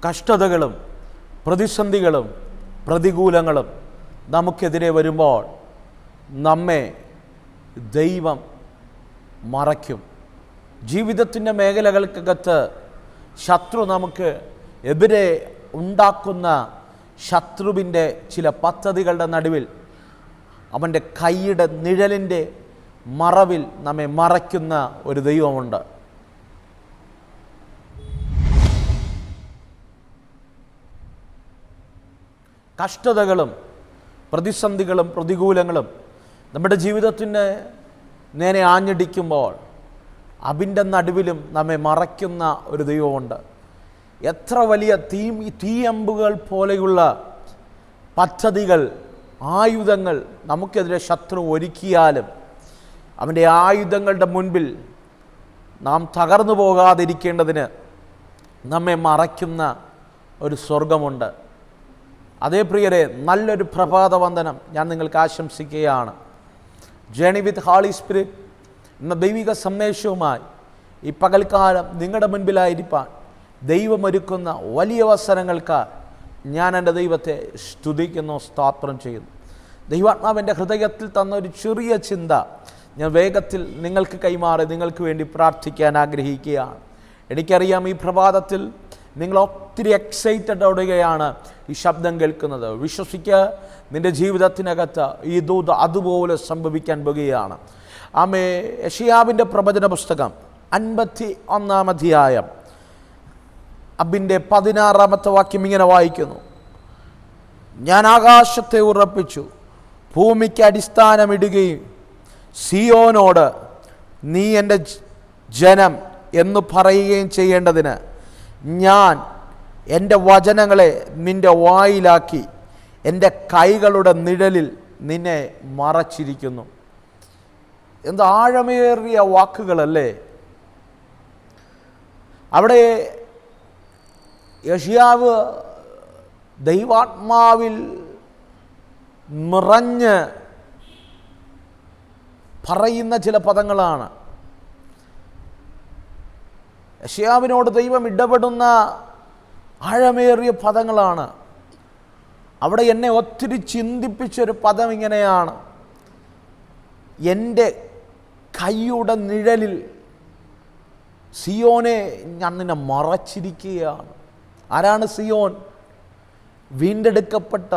കഷ്ടതകളും പ്രതിസന്ധികളും പ്രതികൂലങ്ങളും നമുക്കെതിരെ വരുമ്പോൾ നമ്മെ ദൈവം മറയ്ക്കും. ജീവിതത്തിൻ്റെ മേഖലകൾക്കകത്ത് ശത്രു നമുക്ക് എതിരെ ഉണ്ടാക്കുന്ന ശത്രുവിൻ്റെ ചില പദ്ധതികളുടെ നടുവിൽ അവൻ്റെ കൈയുടെ നിഴലിൻ്റെ മറവിൽ നമ്മെ മറയ്ക്കുന്ന ഒരു ദൈവമുണ്ട്. കഷ്ടതകളും പ്രതിസന്ധികളും പ്രതികൂലങ്ങളും നമ്മുടെ ജീവിതത്തിന് നേരെ ആഞ്ഞടിക്കുമ്പോൾ അതിൻ്റെ നടുവിലും നമ്മെ മറയ്ക്കുന്ന ഒരു ദൈവമുണ്ട്. എത്ര വലിയ തീയമ്പുകൾ പോലെയുള്ള പദ്ധതികൾ, ആയുധങ്ങൾ നമുക്കെതിരെ ശത്രു ഒരുക്കിയാലും അവൻ്റെ ആയുധങ്ങളുടെ മുൻപിൽ നാം തകർന്നു പോകാതിരിക്കേണ്ടതിന് നമ്മെ മറയ്ക്കുന്ന ഒരു സ്വർഗമുണ്ട്. അതേ പ്രിയരെ, നല്ലൊരു പ്രഭാതവന്ദനം ഞാൻ നിങ്ങൾക്ക് ആശംസിക്കുകയാണ്. ജേണി വിത്ത് ഹോളി സ്പിരിറ്റ് എന്ന ദൈവിക സന്ദേശവുമായി ഈ പകൽക്കാലം നിങ്ങളുടെ മുൻപിലായിരിക്കാൻ ദൈവമൊരുക്കുന്ന വലിയ അവസരങ്ങൾക്ക് ഞാൻ എൻ്റെ ദൈവത്തെ സ്തുതിക്കുന്നു, സ്തോത്രം ചെയ്യുന്നു. ദൈവാത്മാവിൻ്റെ ഹൃദയത്തിൽ തന്ന ഒരു ചെറിയ ചിന്ത ഞാൻ വേഗത്തിൽ നിങ്ങൾക്ക് കൈമാറി നിങ്ങൾക്ക് വേണ്ടി പ്രാർത്ഥിക്കാൻ ആഗ്രഹിക്കുകയാണ്. എനിക്കറിയാം ഈ പ്രഭാതത്തിൽ നിങ്ങൾ ഒത്തിരി എക്സൈറ്റഡ് ആവുകയാണ് ഈ ശബ്ദം കേൾക്കുന്നത്. വിശ്വസിക്കുക, നിൻ്റെ ജീവിതത്തിനകത്ത് ഈ ദൂത് അതുപോലെ സംഭവിക്കാൻ പോകുകയാണ്. ആമേ. യെശയ്യാവിൻ്റെ പ്രവചന പുസ്തകം 51-ാം അധ്യായം അതിൻ്റെ 16-ാമത്തെ വാക്യം ഇങ്ങനെ വായിക്കുന്നു: ഞാൻ ആകാശത്തെ ഉറപ്പിച്ചു, ഭൂമിക്ക് അടിസ്ഥാനമിടുകയും സിയോനോട് നീ എൻ്റെ ജനം എന്ന് പറയുകയും ചെയ്യേണ്ടതിന് ഞാൻ എൻ്റെ വചനങ്ങളെ നിൻ്റെ വായിലാക്കി എൻ്റെ കൈകളുടെ നിഴലിൽ നിന്നെ മറച്ചിരിക്കുന്നു. എന്ത് ആഴമേറിയ വാക്കുകളല്ലേ! അവിടെ യെശയ്യാവ് ദൈവാത്മാവിൽ നിറഞ്ഞ് പറയുന്ന ചില പദങ്ങളാണ്. യെശയ്യാവിനോട് ദൈവം ഇടപെടുന്ന ആഴമേറിയ പദങ്ങളാണ്. അവിടെ എന്നെ ഒത്തിരി ചിന്തിപ്പിച്ചൊരു പദം ഇങ്ങനെയാണ്: എൻ്റെ കൈയുടെ നിഴലിൽ സിയോനെ ഞാൻ നിന്നെ മറച്ചിരിക്കുകയാണ്. ആരാണ് സിയോൻ? വീണ്ടെടുക്കപ്പെട്ട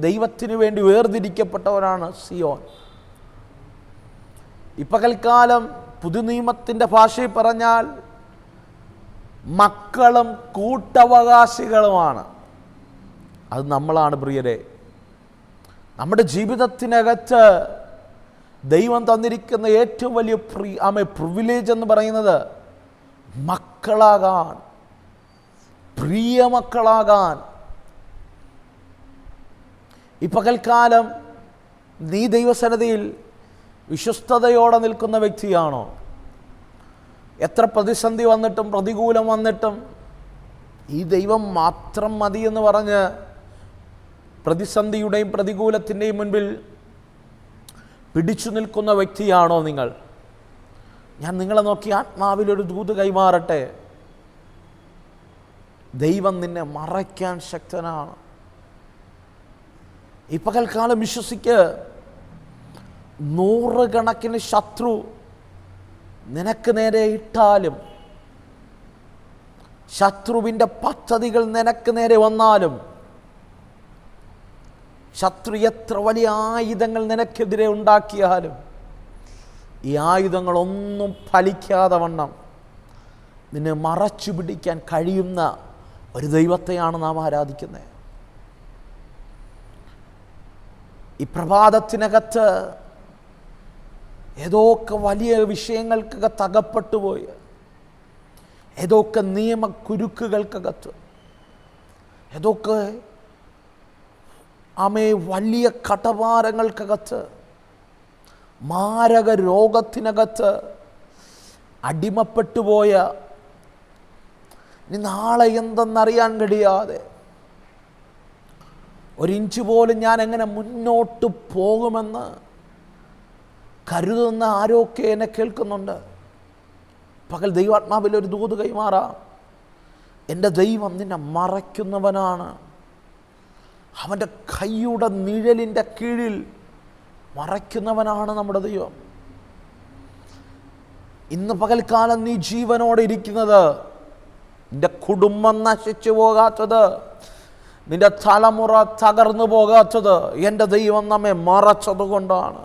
ദൈവത്തിന് വേണ്ടി വേർതിരിക്കപ്പെട്ടവരാണ് സിയോൻ. ഈ പകൽക്കാലം പുതുനിയമത്തിൻ്റെ ഭാഷയിൽ പറഞ്ഞാൽ മക്കളും കൂട്ടവകാശികളുമാണ്. അത് നമ്മളാണ് പ്രിയരെ. നമ്മുടെ ജീവിതത്തിനകത്ത് ദൈവം തന്നിരിക്കുന്ന ഏറ്റവും വലിയ പ്രിവിലേജ് എന്ന് പറയുന്നത് മക്കളാകാൻ, പ്രിയ മക്കളാകാൻ. ഈ പകൽക്കാലം നീ ദൈവസന്നിധിയിൽ വിശ്വസ്തയോടെ നിൽക്കുന്ന വ്യക്തിയാണോ? എത്ര പ്രതിസന്ധി വന്നിട്ടും പ്രതികൂലം വന്നിട്ടും ഈ ദൈവം മാത്രം മതി എന്ന് പറഞ്ഞ് പ്രതിസന്ധിയുടെയും പ്രതികൂലത്തിൻ്റെയും മുൻപിൽ പിടിച്ചു നിൽക്കുന്ന വ്യക്തിയാണോ നിങ്ങൾ? ഞാൻ നിങ്ങളെ നോക്കി ആത്മാവിലൊരു ദൂത് കൈമാറട്ടെ. ദൈവം നിന്നെ മറയ്ക്കാൻ ശക്തനാണ്. ഈ പകൽക്കാലം വിശ്വസിക്ക്, 100 കണക്കിന് ശത്രു നിനക്ക് നേരെ ഇട്ടാലും, ശത്രുവിൻ്റെ പദ്ധതികൾ നിനക്ക് നേരെ വന്നാലും, ശത്രു എത്ര വലിയ ആയുധങ്ങൾ നിനക്കെതിരെ ഉണ്ടാക്കിയാലും, ഈ ആയുധങ്ങളൊന്നും ഫലിക്കാതെ വണ്ണം നിന്നെ മറച്ചു പിടിക്കാൻ കഴിയുന്ന ഒരു ദൈവത്തെയാണ് നാം ആരാധിക്കുന്നത്. ഈ പ്രഭാതത്തിനകത്ത് ഏതൊക്കെ വലിയ വിഷയങ്ങൾക്കകത്ത് അകപ്പെട്ടു പോയി, ഏതൊക്കെ നിയമക്കുരുക്കുകൾക്കകത്ത്, ഏതൊക്കെ വലിയ കടഭാരങ്ങൾക്കകത്ത്, മാരക രോഗത്തിനകത്ത് അടിമപ്പെട്ടുപോയ, ഇനി നാളെ എന്തെന്നറിയാൻ കഴിയാതെ, ഒരിഞ്ച് പോലും ഞാൻ എങ്ങനെ മുന്നോട്ട് പോകുമെന്ന് കരുതുന്ന ആരൊക്കെ എന്നെ കേൾക്കുന്നുണ്ട്. പകൽ ദൈവാത്മാവിൽ ഒരു ദൂത് കൈമാറാം. എൻ്റെ ദൈവം നിന്നെ മറയ്ക്കുന്നവനാണ്. അവൻ്റെ കൈയുടെ നിഴലിൻ്റെ കീഴിൽ മറയ്ക്കുന്നവനാണ് നമ്മുടെ ദൈവം. ഇന്ന് പകൽക്കാലം നീ ജീവനോടെ ഇരിക്കുന്നത്, നിന്റെ കുടുംബം നശിച്ചു പോകാത്തത്, നിന്റെ തലമുറ തകർന്നു പോകാത്തത് എൻ്റെ ദൈവം നമ്മെ മറച്ചത് കൊണ്ടാണ്.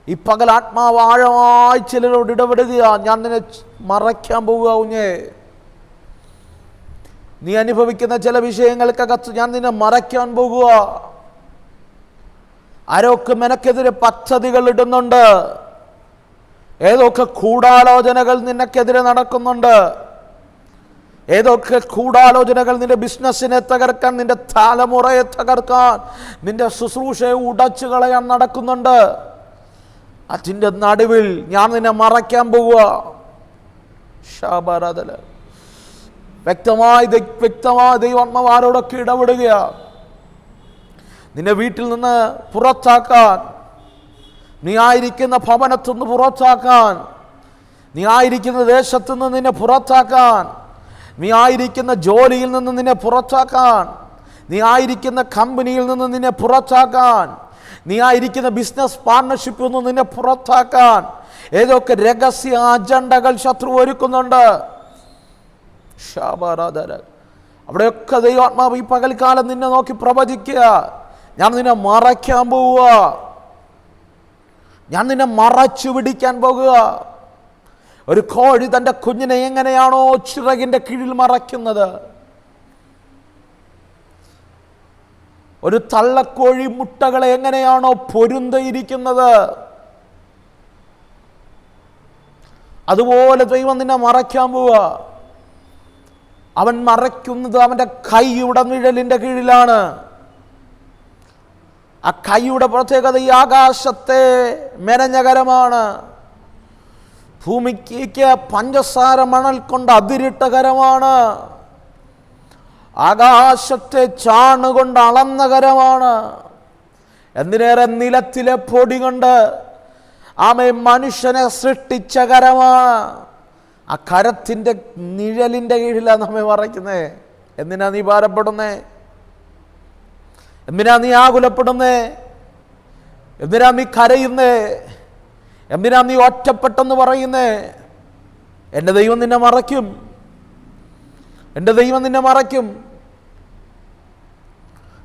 ഈ പകൽ ആത്മാവ് ആഴമായി ചിലരോട് ഇടപെടുക. ഞാൻ നിന്നെ മറയ്ക്കാൻ പോവുക കുഞ്ഞേ. നീ അനുഭവിക്കുന്ന ചില വിഷയങ്ങൾക്കകത്ത് ഞാൻ നിന്നെ മറയ്ക്കാൻ പോകുക. ആരൊക്കെ നിനക്കെതിരെ പദ്ധതികൾ ഇടുന്നുണ്ട്, ഏതൊക്കെ ഗൂഢാലോചനകൾ നിനക്കെതിരെ നടക്കുന്നുണ്ട്, ഏതൊക്കെ ഗൂഢാലോചനകൾ നിന്റെ ബിസിനസ്സിനെ തകർക്കാൻ, നിന്റെ തലമുറയെ തകർക്കാൻ, നിന്റെ ശുശ്രൂഷയെ ഉടച്ചു കളയാൻ നടക്കുന്നുണ്ട്. അതിൻ്റെ നടുവിൽ ഞാൻ നിന്നെ മറയ്ക്കാൻ പോവുക. ശാബാരാധന വ്യക്തമായി ദൈവാത്മാവാരോടൊക്കെ ഇടപെടുക. നിന്നെ വീട്ടിൽ നിന്ന് പുറത്താക്കാൻ, നീ ആയിരിക്കുന്ന ഭവനത്തു നിന്ന് പുറത്താക്കാൻ, നീ ആയിരിക്കുന്ന ദേശത്തു നിന്ന് നിന്നെ പുറത്താക്കാൻ, നീ ആയിരിക്കുന്ന ജോലിയിൽ നിന്ന് നിന്നെ പുറത്താക്കാൻ, നീ ആയിരിക്കുന്ന കമ്പനിയിൽ നിന്ന് നിന്നെ പുറത്താക്കാൻ, നീ ആയിരിക്കുന്ന ബിസിനസ് പാർട്ണർഷിപ്പിൽ നിന്ന് നിന്നെ പുറത്താക്കാൻ ഏതൊക്കെ രഹസ്യ അജണ്ടകൾ ശത്രു ഒരുക്കുന്നുണ്ട്. ശാബാരാധന അവിടെയൊക്കെ ദൈവാത്മാവ് ഈ പകൽക്കാലം നിന്നെ നോക്കി പ്രവചിക്കുക. ഞാൻ നിന്നെ മറയ്ക്കാൻ പോവുക, ഞാൻ നിന്നെ മറച്ചു പിടിക്കാൻ പോകുക. ഒരു കോഴി തൻ്റെ കുഞ്ഞിനെ എങ്ങനെയാണോ ചിറകിൻ്റെ കീഴിൽ മറയ്ക്കുന്നത്, ഒരു തള്ളക്കോഴി മുട്ടകളെ എങ്ങനെയാണോ പൊരുന്തയിരിക്കുന്നത്, അതുപോലെ ദൈവം നിന്നെ മറയ്ക്കാൻ പോവുക. അവൻ മറയ്ക്കുന്നത് അവൻ്റെ കൈയുടെ നിഴലിൻ്റെ കീഴിലാണ്. ആ കൈയുടെ പ്രത്യേകത ഈ ആകാശത്തെ മെനഞ്ഞകരമാണ്. ഭൂമിക്ക് പഞ്ചസാര മണൽ കൊണ്ട് അതിരിട്ട കരമാണ്. ആകാശത്തെ ചാണുകൊണ്ട് അളന്ന കരമാണ്. എന്തിനേറെ നിലത്തിലെ പൊടി കൊണ്ട് മനുഷ്യനെ സൃഷ്ടിച്ച കരമാണ്. ആ കരത്തിൻ്റെ നിഴലിൻ്റെ കീഴിലാണ് നമ്മെ മറയ്ക്കുന്നത്. എന്തിനാ നീ ഭാരപ്പെടുന്നേ? എന്തിനാ നീ ആകുലപ്പെടുന്നേ? എന്തിനാ നീ കരയുന്നേ? എന്തിനാ നീ ഒറ്റപ്പെട്ടെന്ന് പറയുന്നേ? എൻ്റെ ദൈവം നിന്നെ മറയ്ക്കും, എൻ്റെ ദൈവം നിന്നെ മറയ്ക്കും.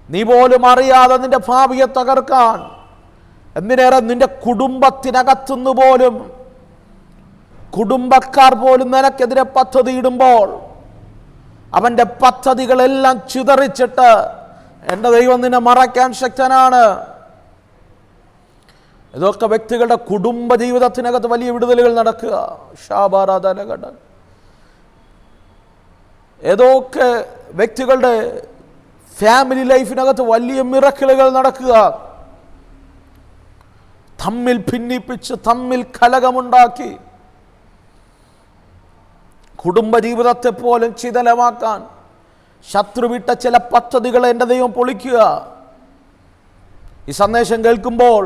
നീ പോലും അറിയാതെ നിന്റെ ഭാവിയെ തകർക്കാൻ, എന്തിനേറെ നിന്റെ കുടുംബത്തിനകത്തുനിന്ന് പോലും കുടുംബക്കാർ പോലും നിനക്കെതിരെ പദ്ധതി ഇടുമ്പോൾ അവൻ്റെ പദ്ധതികളെല്ലാം ചിതറിച്ചിട്ട് എൻ്റെ ദൈവം നിന്നെ മറയ്ക്കാൻ ശക്തനാണ്. ഇതൊക്കെ വ്യക്തികളുടെ കുടുംബ ജീവിതത്തിനകത്ത് വലിയ വിടുതലുകൾ നടക്കുക. ശാബാരാധന കണ്ട ഏതൊക്കെ വ്യക്തികളുടെ ഫാമിലി ലൈഫിനകത്ത് വലിയ മിറക്കിളുകൾ നടക്കുക. തമ്മിൽ ഭിന്നിപ്പിച്ച്, തമ്മിൽ കലഹമുണ്ടാക്കി, കുടുംബജീവിതത്തെ പോലും ചിതലമാക്കാൻ ശത്രുവിട്ട ചില പദ്ധതികളെ എൻ്റെ ദൈവം പൊളിക്കുക. ഈ സന്ദേശം കേൾക്കുമ്പോൾ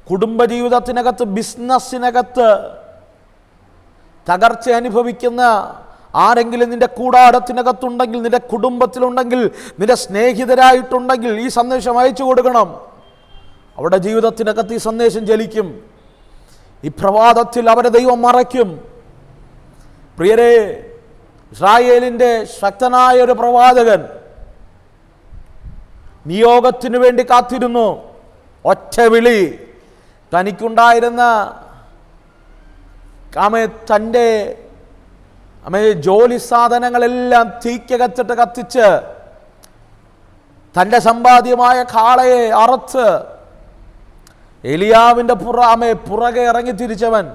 കുടുംബജീവിതത്തിനകത്ത്, ബിസിനസ്സിനകത്ത് തകർച്ച അനുഭവിക്കുന്ന ആരെങ്കിലും നിന്റെ കൂടാരത്തിനകത്തുണ്ടെങ്കിൽ, നിന്റെ കുടുംബത്തിലുണ്ടെങ്കിൽ, നിന്റെ സ്നേഹിതരായിട്ടുണ്ടെങ്കിൽ ഈ സന്ദേശം അയച്ചു കൊടുക്കണം. അവരുടെ ജീവിതത്തിനകത്ത് ഈ സന്ദേശം ജലിക്കും. ഈ പ്രഭാതത്തിൽ അവരെ ദൈവം മറയ്ക്കും. പ്രിയരെ, ഇസ്രായേലിൻ്റെ ശക്തനായ ഒരു പ്രവാചകൻ നിയോഗത്തിനു വേണ്ടി കാത്തിരുന്നു. ഒറ്റ വിളി. തനിക്കുണ്ടായിരുന്ന തൻ്റെ ജോലി സാധനങ്ങളെല്ലാം തീക്കകത്തിട്ട് കത്തിച്ച്, തൻ്റെ സമ്പാദ്യമായ കാളയെ അറുത്ത് എലിയാവിൻ്റെ പുറകെ ഇറങ്ങി തിരിച്ചവൻ,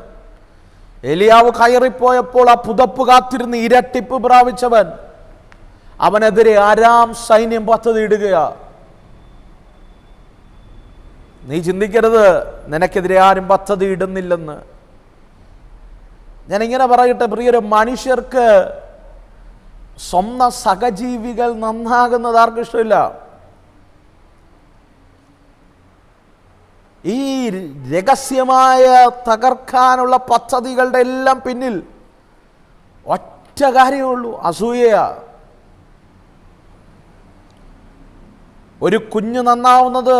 എലിയാവ് കയറിപ്പോയപ്പോൾ ആ പുതപ്പ് കാത്തിരുന്ന് ഇരട്ടിപ്പ് പ്രാപിച്ചവൻ, അവനെതിരെ ആരാം സൈന്യം പദ്ധതി ഇടുകയാ. നീ ചിന്തിക്കരുത് നിനക്കെതിരെ ആരും പദ്ധതി ഇടുന്നില്ലെന്ന്. ഞാനിങ്ങനെ പറയട്ടെ പ്രിയരെ, മനുഷ്യർക്ക് സ്വന്തം സഹജീവികൾ നന്നാകുന്നത് ആർക്കും ഇഷ്ടമില്ല. ഈ രഹസ്യമായ തകർക്കാനുള്ള പദ്ധതികളുടെ എല്ലാം പിന്നിൽ ഒറ്റ ഒറ്റ കാര്യമേ ഉള്ളൂ, അസൂയയാ. ഒരു കുഞ്ഞ് നന്നാവുന്നത്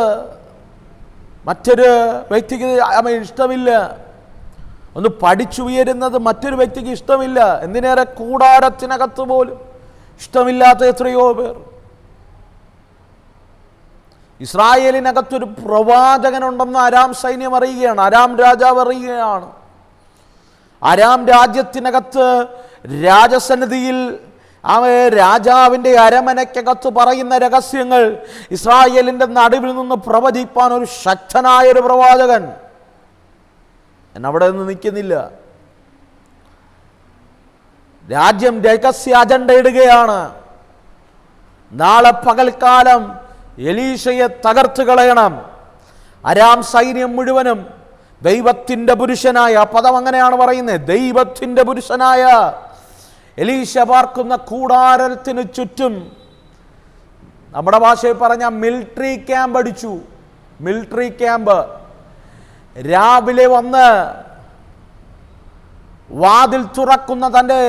മറ്റൊരു വ്യക്തിക്ക് ഇഷ്ടമില്ല. ഒന്ന് പഠിച്ചുയരുന്നത് മറ്റൊരു വ്യക്തിക്ക് ഇഷ്ടമില്ല. എന്തിനേറെ കൂടാരത്തിനകത്ത് പോലും ഇഷ്ടമില്ലാത്ത എത്രയോ പേർ. ഇസ്രായേലിനകത്തൊരു പ്രവാചകനുണ്ടെന്ന് അരാം സൈന്യം അറിയുകയാണ്, അരാം രാജാവ് അറിയുകയാണ്. അരാം രാജ്യത്തിനകത്ത് രാജസന്നിധിയിൽ രാജാവിൻ്റെ അരമനയ്ക്കകത്ത് പറയുന്ന രഹസ്യങ്ങൾ ഇസ്രായേലിൻ്റെ നടുവിൽ നിന്ന് പ്രവചിപ്പാൻ ഒരു ശക്തനായൊരു പ്രവാചകൻ എന്നവിടെ നിന്ന് നിൽക്കുന്നില്ല. രാജ്യം രഹസ്യ അജണ്ട ഇടുകയാണ്. നാളെ പകൽക്കാലം എലീശയെ തകർത്ത് കളയണം. അരാം സൈന്യം മുഴുവനും ദൈവത്തിൻ്റെ പുരുഷനായ, പദം അങ്ങനെയാണ് പറയുന്നത്, ദൈവത്തിൻ്റെ പുരുഷനായ എലീശ പാർക്കുന്ന കൂടാരത്തിന് ചുറ്റും, നമ്മുടെ ഭാഷയിൽ പറഞ്ഞ മിലിറ്ററി ക്യാമ്പ് അടിച്ചു. Military camp. രാവിലെ വന്ന് വാതിൽ തുറക്കുന്ന തൻ്റെ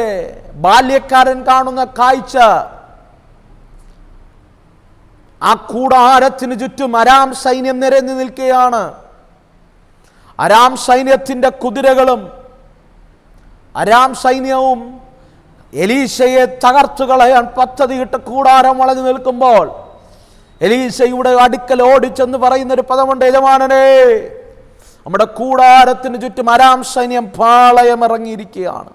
ബാല്യക്കാരൻ കാണുന്ന കാഴ്ച, ആ കൂടാരത്തിന് ചുറ്റും അരാം സൈന്യം നിരന്നു നിൽക്കുകയാണ്. അരാം സൈന്യത്തിൻ്റെ കുതിരകളും അരാം സൈന്യവും എലീശയെ തകർത്തു കളയാൻ പദ്ധതിയിട്ട് കൂടാരം വളഞ്ഞു നിൽക്കുമ്പോൾ എലീശയുടെ അടുക്കൽ ഓടിച്ചെന്ന് പറയുന്നൊരു പദമുണ്ട്, യജമാനനെ, നമ്മുടെ കൂടാരത്തിന് ചുറ്റും അരാം സൈന്യം പാളയമിറങ്ങിയിരിക്കുകയാണ്.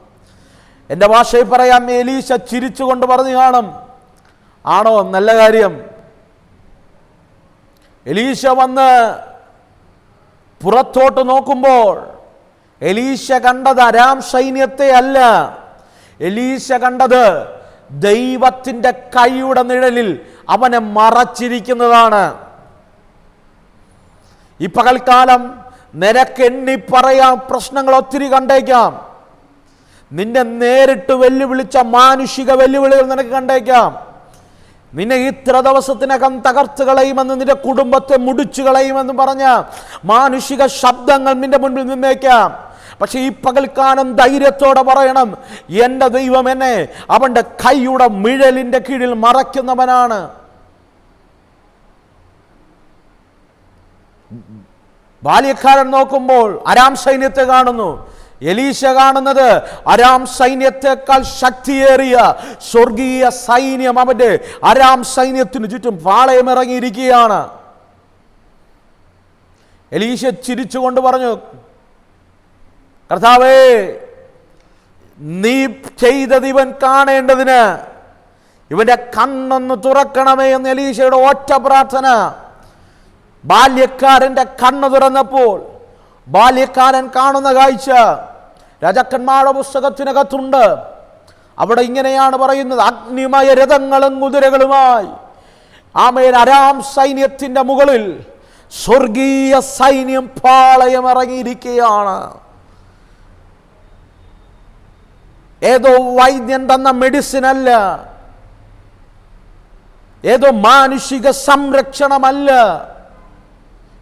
എൻ്റെ ഭാഷയിൽ പറയാം, എലീശ ചിരിച്ചുകൊണ്ട് പറഞ്ഞു കാണും, ആണോ, നല്ല കാര്യം. എലീശ വന്ന് പുറത്തോട്ട് നോക്കുമ്പോൾ എലീശ കണ്ടത് അരാം സൈന്യത്തെ അല്ല, എലീശ കണ്ടത് ദൈവത്തിൻ്റെ കൈയുടെ നിഴലിൽ അവനെ മറച്ചിരിക്കുന്നതാണ്. ഈ പകൽക്കാലം നിനക്ക് എണ്ണി പറയാം, പ്രശ്നങ്ങൾ ഒത്തിരി കണ്ടേക്കാം. നിന്നെ നേരിട്ട് വെല്ലുവിളിച്ച മാനുഷിക വെല്ലുവിളികൾ നിനക്ക് കണ്ടേക്കാം. നിന്നെ ഇത്ര ദിവസത്തിനകം തകർത്ത് കളയുമെന്ന്, നിന്റെ കുടുംബത്തെ മുടിച്ചു കളയുമെന്ന് പറഞ്ഞ മാനുഷിക ശബ്ദങ്ങൾ നിന്റെ മുൻപിൽ നിന്നേക്കാം. പക്ഷെ ഈ പകൽക്കാലം ധൈര്യത്തോടെ പറയണം, എൻ്റെ ദൈവം എന്നെ അവൻ്റെ കൈയുടെ നിഴലിൻ്റെ കീഴിൽ മറയ്ക്കുന്നവനാണ്. ബാല്യക്കാരൻ നോക്കുമ്പോൾ അരാം സൈന്യത്തെ കാണുന്നു. എലീശ കാണുന്നത് അരാം സൈന്യത്തെക്കാൾ ശക്തിയേറിയ സ്വർഗീയ സൈന്യം അവന്റെ അരാം സൈന്യത്തിന് ചുറ്റും പാളയമിറങ്ങിയിരിക്കുകയാണ്. എലീശ ചിരിച്ചുകൊണ്ട് പറഞ്ഞു, കർത്താവേ, നീ ചെയ്തത് ഇവൻ കാണേണ്ടതിന് ഇവന്റെ കണ്ണൊന്ന് തുറക്കണമേ എന്ന് എലീശയുടെ ഒറ്റ പ്രാർത്ഥന. ബാല്യക്കാരൻ്റെ കണ്ണ് തുറന്നപ്പോൾ ബാല്യക്കാരൻ കാണുന്ന കാഴ്ച രാജാക്കന്മാരുടെ പുസ്തകത്തിനകത്തുണ്ട്. അവിടെ ഇങ്ങനെയാണ് പറയുന്നത്, അഗ്നിമയ രഥങ്ങളും കുതിരകളുമായി ആമേൻ അരാം സൈന്യത്തിൻ്റെ മുകളിൽ സ്വർഗീയ സൈന്യം പാളയമിറങ്ങിയിരിക്കുകയാണ്. ഏതോ വൈദ്യൻ തന്ന മെഡിസിൻ അല്ല, ഏതോ മാനുഷിക സംരക്ഷണമല്ല,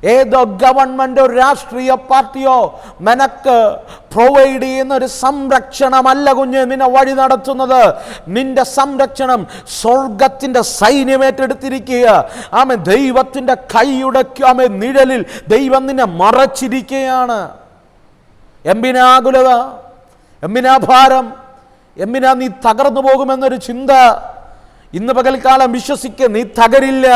ഏതോ ഗവൺമെന്റോ രാഷ്ട്രീയ പാർട്ടിയോ നിനക്ക് പ്രൊവൈഡ് ചെയ്യുന്ന ഒരു സംരക്ഷണമല്ല കുഞ്ഞ് നിന്നെ വഴി നടത്തുന്നത്. നിന്റെ സംരക്ഷണം സ്വർഗത്തിന്റെ സൈന്യം ഏറ്റെടുത്തിരിക്കുക. ആമേൻ. ദൈവത്തിന്റെ കൈയുടെ ആമേൻ നിഴലിൽ ദൈവം നിന്നെ മറച്ചിരിക്കുകയാണ്. എന്തിനാ ആകുലത, എന്തിനാ ഭാരം, എന്തിനാ നീ തകർന്നു പോകുമെന്നൊരു ചിന്ത? ഇന്ന് പകൽക്കാലം വിശ്വസിക്കുക, നീ തകരില്ല.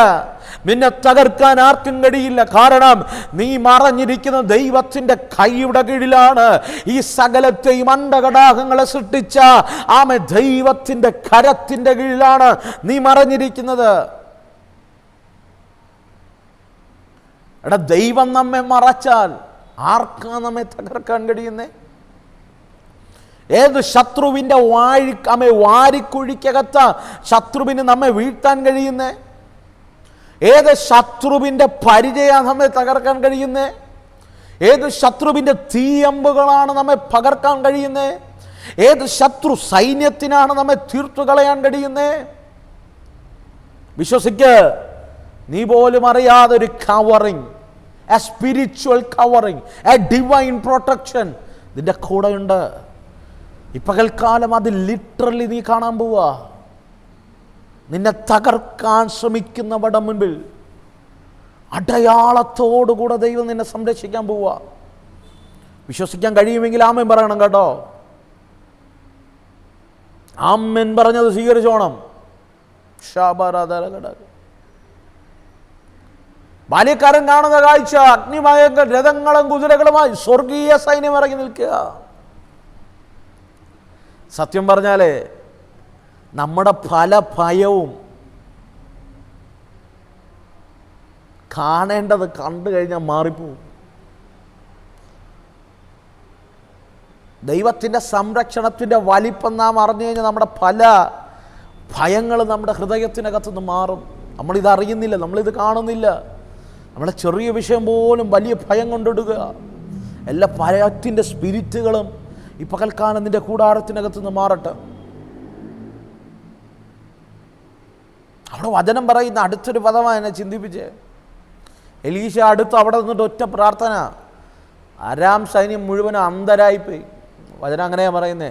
നിന്നെ തകർക്കാൻ ആർക്കും കഴിയില്ല. കാരണം നീ മറഞ്ഞിരിക്കുന്ന ദൈവത്തിന്റെ കൈയുടെ കീഴിലാണ്. ഈ സകലത്തെയും അണ്ടകടാഹങ്ങളെ സൃഷ്ടിച്ച ആമേ ദൈവത്തിന്റെ കരത്തിന്റെ കീഴിലാണ് നീ മറഞ്ഞിരിക്കുന്നത്. എടാ, ദൈവം നമ്മെ മറച്ചാൽ ആർക്കാ നമ്മെ തകർക്കാൻ കഴിയുന്നേ? ഏത് ശത്രുവിൻ്റെ വാരിക്കുഴിക്കകത്ത ശത്രുവിന് നമ്മെ വീഴ്ത്താൻ കഴിയുന്നേ? ഏത് ശത്രുവിൻ്റെ പരിചയം നമ്മെ തകർക്കാൻ കഴിയുന്നേ? ഏത് ശത്രുവിൻ്റെ തീയമ്പുകളാണ് നമ്മെ പകർക്കാൻ കഴിയുന്നേ? ഏത് ശത്രു സൈന്യത്തിനാണ് നമ്മെ തീർത്തു കളയാൻ കഴിയുന്നേ? വിശ്വസിക്ക്, നീ പോലും അറിയാതെ ഒരു covering, A spiritual covering, A divine protection നിന്റെ കൂടെയുണ്ട്. ഈ പകൽക്കാലം അത് ലിറ്ററലി നീ കാണാൻ പോവാ. നിന്നെ തകർക്കാൻ ശ്രമിക്കുന്നവരുടെ മുൻപിൽ അടയാളത്തോടുകൂടെ ദൈവം നിന്നെ സംരക്ഷിക്കാൻ പോവാ. വിശ്വസിക്കാൻ കഴിയുമെങ്കിൽ ആമേൻ പറയണം കേട്ടോ. ആമേൻ പറഞ്ഞത് സ്വീകരിച്ചോണം. ബാല്യക്കാരൻ കാണുന്ന കാഴ്ച, അഗ്നിമയങ്ങൾ രഥങ്ങളും കുതിരകളുമായി സ്വർഗീയ സൈന്യം ഇറങ്ങി നിൽക്കുക. സത്യം പറഞ്ഞാലേ നമ്മുടെ പല ഭയവും കാണേണ്ടത് കണ്ടു കഴിഞ്ഞാൽ മാറിപ്പോവും. ദൈവത്തിൻ്റെ സംരക്ഷണത്തിൻ്റെ വലിപ്പം നാം അറിഞ്ഞു കഴിഞ്ഞാൽ നമ്മുടെ പല ഭയങ്ങളും നമ്മുടെ ഹൃദയത്തിനകത്തുനിന്ന് മാറും. നമ്മളിതറിയുന്നില്ല, നമ്മളിത് കാണുന്നില്ല. നമ്മളെ ചെറിയ വിഷയം പോലും വലിയ ഭയം കൊണ്ടിടുക. എല്ലാ ഭയത്തിൻ്റെ സ്പിരിറ്റുകളും ഈ പകൽക്കാലം നിൻ്റെ കൂടാരത്തിനകത്തുനിന്ന് മാറട്ടെ. അവിടെ വചനം പറയുന്ന അടുത്തൊരു പദമാണ് എന്നെ ചിന്തിപ്പിച്ച്. എലീശ അടുത്ത് അവിടെ നിന്നിട്ട് ഒറ്റ പ്രാർത്ഥന, അരാം സൈന്യം മുഴുവനും അന്ധരായിപ്പോയി. വചനം അങ്ങനെയാണ് പറയുന്നേ.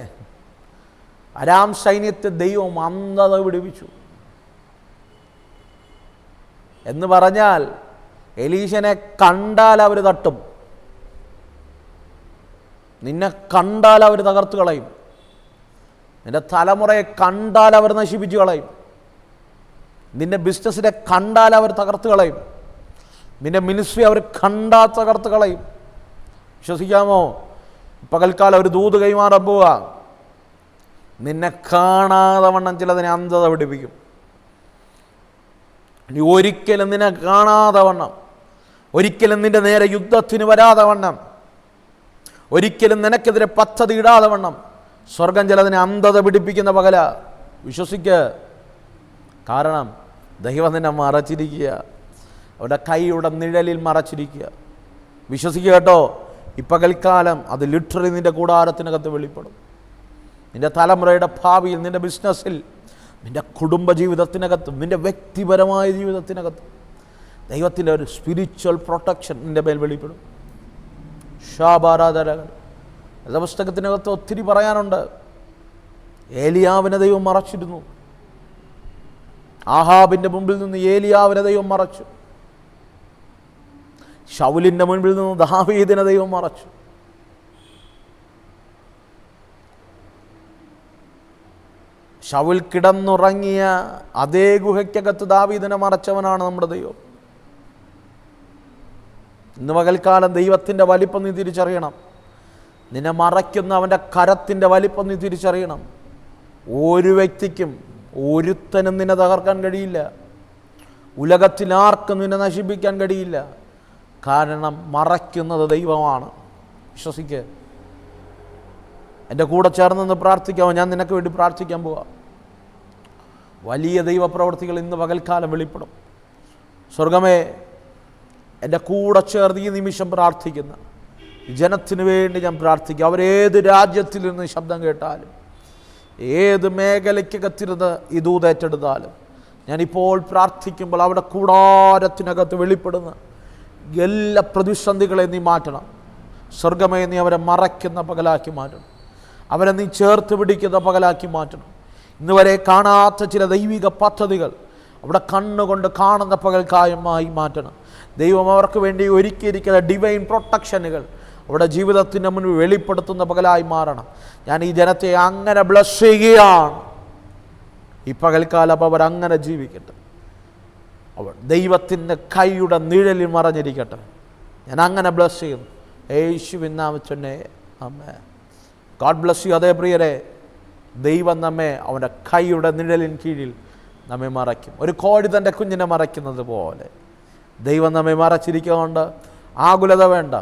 അരാം സൈന്യത്തെ ദൈവം അന്ധത പിടിപ്പിച്ചു എന്ന് പറഞ്ഞാൽ എലീശനെ കണ്ടാൽ അവർ തട്ടും, നിന്നെ കണ്ടാൽ അവർ തകർത്ത് കളയും, നിന്റെ തലമുറയെ കണ്ടാൽ അവർ നശിപ്പിച്ചു കളയും, നിന്റെ ബിസിനസ്സിനെ കണ്ടാൽ അവർ തകർത്ത് കളയും, നിന്റെ മിനിസ്ട്രി അവർ കണ്ടാൽ തകർത്ത് കളയും. വിശ്വസിക്കാമോ? പകൽക്കാലം ഒരു ദൂത് കൈമാറാൻ പോവുക. നിന്നെ കാണാതെ വണ്ണം ചിലതിനെ അന്ധത പിടിപ്പിക്കും. ഇനി ഒരിക്കലും നിന്നെ കാണാതെ വണ്ണം, ഒരിക്കലും നിന്റെ നേരെ യുദ്ധത്തിന് വരാതെ വണ്ണം, ഒരിക്കലും നിനക്കെതിരെ പദ്ധതി ഇടാതെ വണ്ണം സ്വർഗം ചിലതിനെ അന്ധത പിടിപ്പിക്കുന്ന പകല. വിശ്വസിക്ക്. കാരണം ദൈവം നിന്നെ മറച്ചിരിക്കുക, അവരുടെ കൈയുടെ നിഴലിൽ മറച്ചിരിക്കുക. വിശ്വസിക്കുക കേട്ടോ. ഈ പകൽക്കാലം അത് ലിറ്ററലി നിൻ്റെ കൂടാരത്തിനകത്ത് വെളിപ്പെടും. നിൻ്റെ തലമുറയുടെ ഭാവിയിൽ, നിൻ്റെ ബിസിനസ്സിൽ, നിൻ്റെ കുടുംബജീവിതത്തിനകത്തും, നിൻ്റെ വ്യക്തിപരമായ ജീവിതത്തിനകത്തും ദൈവത്തിൻ്റെ ഒരു സ്പിരിച്വൽ പ്രൊട്ടക്ഷൻ നിൻ്റെ മേൽ വെളിപ്പെടും. ഷാബാരാധരകൾ പുസ്തകത്തിനകത്ത് ഒത്തിരി പറയാനുണ്ട്. ഏലിയാവിനെ ദൈവം മറച്ചിരുന്നു. ആഹാബിൻ്റെ മുമ്പിൽ നിന്ന് ഏലിയാവിനെ ദൈവം മറച്ചു. ശൗലിൻ്റെ മുൻപിൽ നിന്ന് ദാവീദിനെ ദൈവം മറച്ചു. ശൗൽ കിടന്നുറങ്ങിയ അതേ ഗുഹയ്ക്കകത്ത് ദാവീദിനെ മറച്ചവനാണ് നമ്മുടെ ദൈവം. ഇന്ന് പകൽക്കാലം ദൈവത്തിൻ്റെ വലിപ്പം നീ തിരിച്ചറിയണം. നിന്നെ മറയ്ക്കുന്ന അവൻ്റെ കരത്തിൻ്റെ വലിപ്പം നീ തിരിച്ചറിയണം. ഒരു വ്യക്തിക്കും ഒരുത്തനും നിന്നെ തകർക്കാൻ കഴിയില്ല. ഉലകത്തിൽ ആർക്കും നിന്നെ നശിപ്പിക്കാൻ കഴിയില്ല. കാരണം മറയ്ക്കുന്നത് ദൈവമാണ്. വിശ്വസിക്കുക. എൻ്റെ കൂടെ ചേർന്ന് പ്രാർത്ഥിക്കാമോ? ഞാൻ നിനക്ക് വേണ്ടി പ്രാർത്ഥിക്കാൻ പോവാം. വലിയ ദൈവപ്രവർത്തികൾ ഇന്ന് പകൽക്കാലം വെളിപ്പെടും. സ്വർഗമേ, എൻ്റെ കൂടെ ചേർന്ന് ഈ നിമിഷം പ്രാർത്ഥിക്കുന്ന ജനത്തിന് വേണ്ടി ഞാൻ പ്രാർത്ഥിക്കുക. അവരേത് രാജ്യത്തിൽ നിന്ന് ശബ്ദം കേട്ടാലും, ഏത് മേഖലയ്ക്കകത്തിരുന്ന് ഈ ദൂത് ഏറ്റെടുത്താലും, ഞാനിപ്പോൾ പ്രാർത്ഥിക്കുമ്പോൾ അവിടെ കൂടാരത്തിനകത്ത് വെളിപ്പെടുന്ന എല്ലാ പ്രതിസന്ധികളെയും നീ മാറ്റണം. സ്വർഗമേ, നീ അവരെ മറയ്ക്കുന്ന പകലാക്കി മാറ്റണം. അവരെ നീ ചേർത്ത് പിടിക്കുന്ന പകലാക്കി മാറ്റണം. ഇന്ന് വരെ കാണാത്ത ചില ദൈവിക പദ്ധതികൾ അവിടെ കണ്ണുകൊണ്ട് കാണുന്ന പകൽക്കായമായി മാറ്റണം. ദൈവം അവർക്ക് വേണ്ടി ഒരുക്കിയിരിക്കുന്ന ഡിവൈൻ പ്രൊട്ടക്ഷനുകൾ അവിടെ ജീവിതത്തിൻ്റെ മുന്നിൽ വെളിപ്പെടുത്തുന്ന പകലായി മാറണം. ഞാൻ ഈ ജനത്തെ അങ്ങനെ ബ്ലസ് ചെയ്യുകയാണ്. ഈ പകൽക്കാലം അവരങ്ങനെ ജീവിക്കട്ടെ. അവർ ദൈവത്തിൻ്റെ കൈയുടെ നിഴലിൽ മറഞ്ഞിരിക്കട്ടെ. ഞാൻ അങ്ങനെ ബ്ലസ് ചെയ്യുന്നു. യേശുവിൻ നാമത്തിൽ ആമേൻ. God bless you. അതേ പ്രിയരെ, ദൈവം നമ്മെ അവൻ്റെ കൈയുടെ നിഴലിൻ കീഴിൽ നമ്മെ മറയ്ക്കും. ഒരു കോഴി തൻ്റെ കുഞ്ഞിനെ മറയ്ക്കുന്നത് പോലെ ദൈവം നമ്മെ മറച്ചിരിക്കൊണ്ട് ആകുലത വേണ്ട.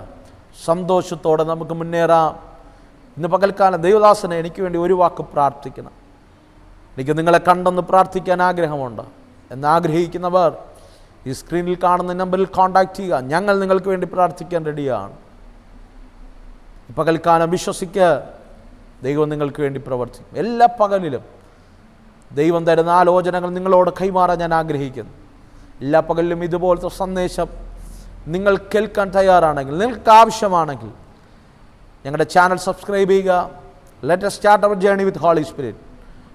സന്തോഷത്തോടെ നമുക്ക് മുന്നേറാം. ഇന്ന് പകൽക്കാലം ദൈവദാസനെ എനിക്ക് വേണ്ടി ഒരു വാക്ക് പ്രാർത്ഥിക്കണം. എനിക്ക് നിങ്ങളെ കണ്ടൊന്ന് പ്രാർത്ഥിക്കാൻ ആഗ്രഹമുണ്ട് എന്നാഗ്രഹിക്കുന്നവർ ഈ സ്ക്രീനിൽ കാണുന്ന നമ്പറിൽ കോൺടാക്റ്റ് ചെയ്യുക. ഞങ്ങൾ നിങ്ങൾക്ക് വേണ്ടി പ്രാർത്ഥിക്കാൻ റെഡിയാണ്. ഈ പകൽക്കാലം വിശ്വസിക്കുക, ദൈവം നിങ്ങൾക്ക് വേണ്ടി പ്രവർത്തിക്കും. എല്ലാ പകലിലും ദൈവം തരുന്ന ആലോചനകൾ നിങ്ങളോട് കൈമാറാൻ ഞാൻ ആഗ്രഹിക്കുന്നു. എല്ലാ പകലിലും ഇതുപോലത്തെ സന്ദേശം നിങ്ങൾ കേൾക്കാൻ തയ്യാറാണെങ്കിൽ, നിങ്ങൾക്ക് ആവശ്യമാണെങ്കിൽ ഞങ്ങളുടെ ചാനൽ സബ്സ്ക്രൈബ് ചെയ്യുക, let us start our journey with Holy Spirit.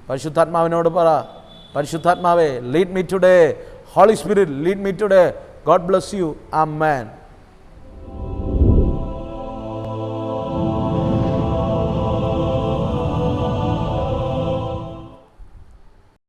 പരിശുദ്ധാത്മാവിനോട് പറ, പരിശുദ്ധാത്മാവേ, lead me today. Holy spirit, lead me today. God bless you. Amen.